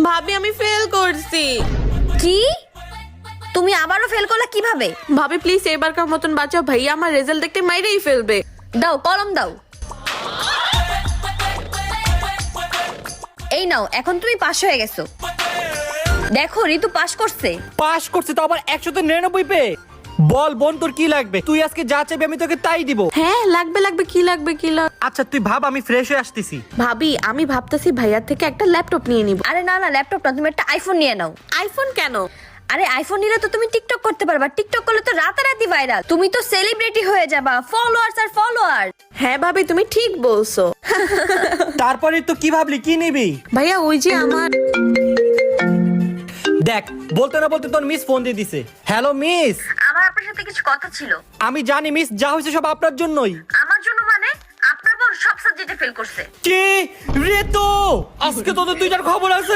ভাবি আমি ফেল করছি। কি? তুমি আবারও ফেল করলে কিভাবে? ভাবি প্লিজ এবারকার মতন বাঁচাও, ভাইয়া আমার রেজাল্ট দেখতে মাইরেই ফেলবে। দাও কলম দাও। এই নাও, এখন তুমি পাস হয়ে গেছো। দেখো ঋতু পাস করছে। পাস করছে তো আবার 199 পেয়ে। বল বোন তোর কি লাগবে? তুই আজকে যা চাইবি আমি তোকে তাই দিব। হ্যাঁ লাগবে কি লাগবে। আচ্ছা তুই ভাব, আমি ফ্রেশ হয়ে আসতেছি। ভাবি আমি ভাবতেছি ভাইয়ার থেকে একটা ল্যাপটপ নিয়ে নিব। আরে না না, ল্যাপটপ না, তুমি একটা আইফোন নিয়ে নাও। আইফোন কেন? আরে আইফোন নিলে তো তুমি টিকটক করতে পারবা। টিকটক করলে তো রাতারাতি ভাইরাল, তুমি তো সেলিব্রিটি হয়ে যাবা। ফলোয়ার্স আর ফলোয়ার। হ্যাঁ ভাবি তুমি ঠিক বলছো। তারপরে তো কি ভাবলি, কি নিবি? ভাইয়া ওই যে আমার দেখ, বলতে না বলতে তোর মিস ফোন দিয়ে দিছে। Hello miss. আমার আপনার সাথে কিছু কথা ছিল। আমি জানি মিস, যা হয়েছে সব আপনার জন্যই। আমার জন্য মানে? আপনার বোন সব সাবজেক্টে ফেল করছে। কি রে? তো আজকে তোদের দুইটার খবর আছে।